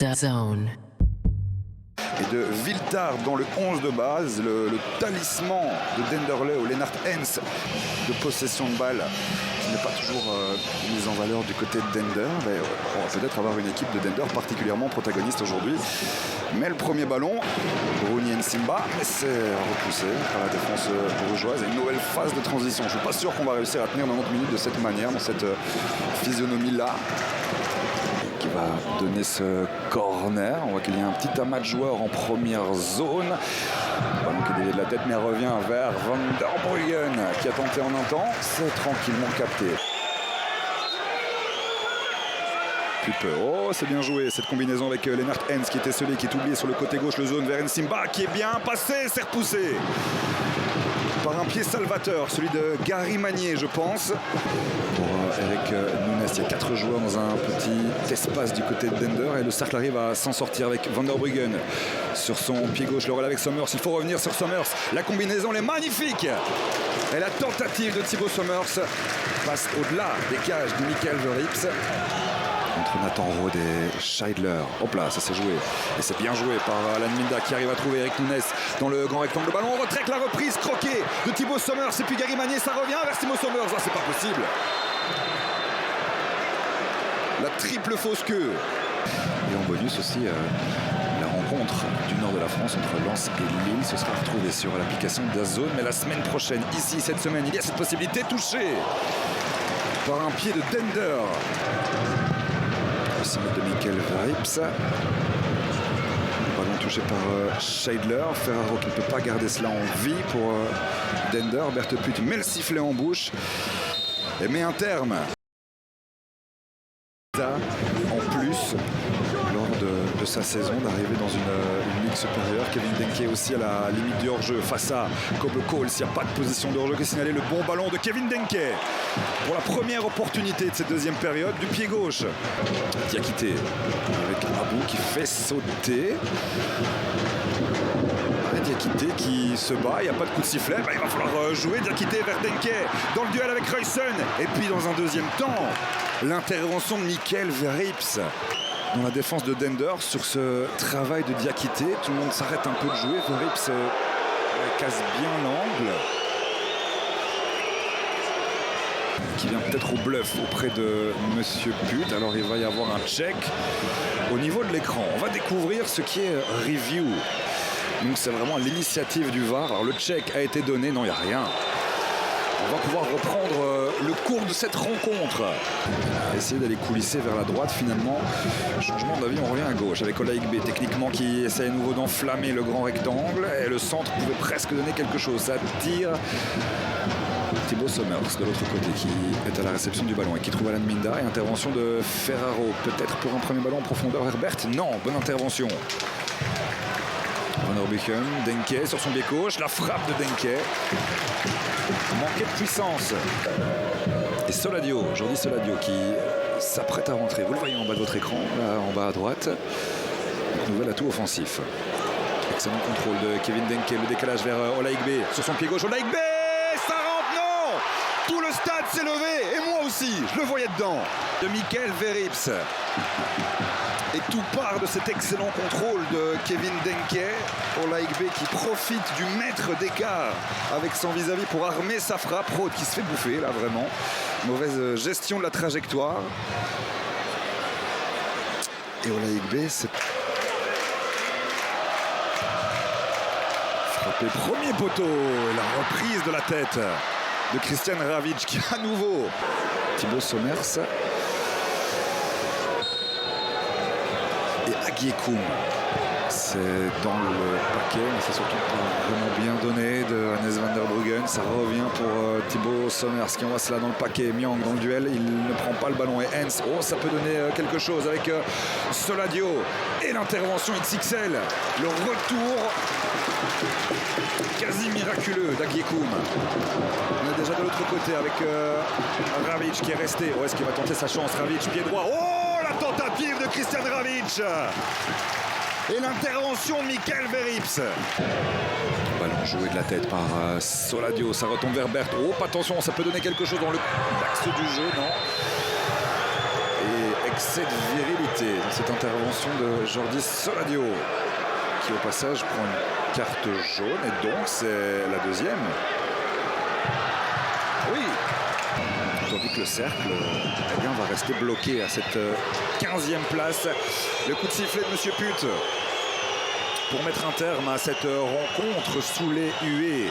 DAZN. Et de Viltard dans le 11 de base, le talisman de Denderleeuw, Lennart Hens, de possession de balle, qui n'est pas toujours mise en valeur du côté de Dender. Mais on va peut-être avoir une équipe de Dender particulièrement protagoniste aujourd'hui. Mais le premier ballon, Bruni Nsimba, c'est repoussé par la défense brugeoise. Et une nouvelle phase de transition. Je ne suis pas sûr qu'on va réussir à tenir 90 minutes de cette manière, dans cette physionomie-là, qui va donner ce corner. On voit qu'il y a un petit amas de joueurs en première zone. Ballon qui est dévié de la tête, mais revient vers Van der Bruggen qui a tenté en un temps. C'est tranquillement capté. Oh, c'est bien joué cette combinaison avec Lennart Hens qui était celui qui est oublié sur le côté gauche, le zone vers Nsimba qui est bien passé, c'est repoussé par un pied salvateur, celui de Gary Magnier, je pense. Pour Eric Nunes, il y a 4 joueurs dans un petit espace du côté de Dender et le cercle arrive à s'en sortir avec Van der Bruggen sur son pied gauche. Le relais avec Somers, il faut revenir sur Somers. La combinaison, elle est magnifique. Et la tentative de Thibaut Somers passe au-delà des cages de Michael Verrips. Entre Nathan Rode et Scheidler. Hop là, ça s'est joué. Et c'est bien joué par Alan Minda qui arrive à trouver Eric Nunes dans le grand rectangle. Le ballon en retrait, la reprise croquée de Thibaut Somers. Et puis Gary Magnier, ça revient vers Thibaut Somers. Ah, c'est pas possible. La triple fausse queue. Et en bonus aussi, la rencontre du nord de la France entre Lens et Lille. Ce sera retrouvé sur l'application DAZN. Mais la semaine prochaine, ici, cette semaine, il y a cette possibilité touchée par un pied de Dender. De Michael Verrips. Ballon touché par Scheidler. Ferraro qui ne peut pas garder cela en vie pour Dender. Berthe Put met le sifflet en bouche et met un terme. En plus, lors de sa saison, d'arriver dans une ligue supérieure. Kevin Denke aussi à la limite du hors-jeu face à Kobe Cole. S'il n'y a pas de position de hors-jeu qui est signalé, le bon ballon de Kevin Denke pour la première opportunité de cette deuxième période du pied gauche. Diakité avec Abou qui fait sauter. Diakité qui se bat, il n'y a pas de coup de sifflet, il va falloir jouer. Diakité vers Denke dans le duel avec Ruysen. Et puis dans un deuxième temps, l'intervention de Michael Verrips dans la défense de Dender sur ce travail de Diakité. Tout le monde s'arrête un peu de jouer. Verrips casse bien l'angle. Qui vient peut-être au bluff auprès de Monsieur Put. Alors il va y avoir un check au niveau de l'écran. On va découvrir ce qui est review. Donc c'est vraiment l'initiative du VAR. Alors le check a été donné, non il n'y a rien. On va pouvoir reprendre le cours de cette rencontre. Essayer d'aller coulisser vers la droite finalement. Changement d'avis, on revient à gauche avec Olaïk B techniquement qui essaie à nouveau d'enflammer le grand rectangle. Et le centre pouvait presque donner quelque chose. Ça tire Thibaut Somers de l'autre côté qui est à la réception du ballon et qui trouve Alan Minda. Et intervention de Ferraro, peut-être pour un premier ballon en profondeur vers Berthe. Non, bonne intervention. Van der Bruggen, Denke sur son pied gauche, la frappe de Denke. Manquait de puissance. Et Soladio, Jordi Soladio qui s'apprête à rentrer. Vous le voyez en bas de votre écran, là en bas à droite. Nouvel atout offensif. Excellent contrôle de Kevin Denke, le décalage vers Olaïk B sur son pied gauche. Olaïk B, ça rentre, non! Tout le stade s'est levé, et moi aussi, je le voyais dedans. De Michael Verrips. Et tout part de cet excellent contrôle de Kevin Denke. Olaïk B qui profite du mètre d'écart avec son vis-à-vis pour armer sa frappe. Rode qui se fait bouffer là vraiment. Mauvaise gestion de la trajectoire. Et Olaïk B c'est frappé premier poteau. Et la reprise de la tête de Christian Ravic qui à nouveau Thibaut Somers. Et Agiekoum, c'est dans le paquet, mais c'est surtout pas vraiment bien donné de Hannes Van der Bruggen. Ça revient pour Thibaut Somers qui envoie cela dans le paquet. Myang dans le duel, il ne prend pas le ballon. Et Hens, oh ça peut donner quelque chose avec Soladio. Et l'intervention XXL, le retour quasi miraculeux d'Agiekoum. On est déjà de l'autre côté avec Ravic qui est resté. Oh, est-ce qu'il va tenter sa chance? Ravic, pied droit. Oh! La tentative de Christian Ravic et l'intervention de Michael Verrips. Ballon joué de la tête par Soladio, ça retombe vers Berthe. Oh, attention, ça peut donner quelque chose dans l'axe du jeu, non? Et excès de virilité dans cette intervention de Jordi Soladio, qui au passage prend une carte jaune, et donc c'est la deuxième. Oui, tandis que le cercle eh bien, va rester bloqué à cette 15e place. Le coup de sifflet de Monsieur Put pour mettre un terme à cette rencontre sous les huées.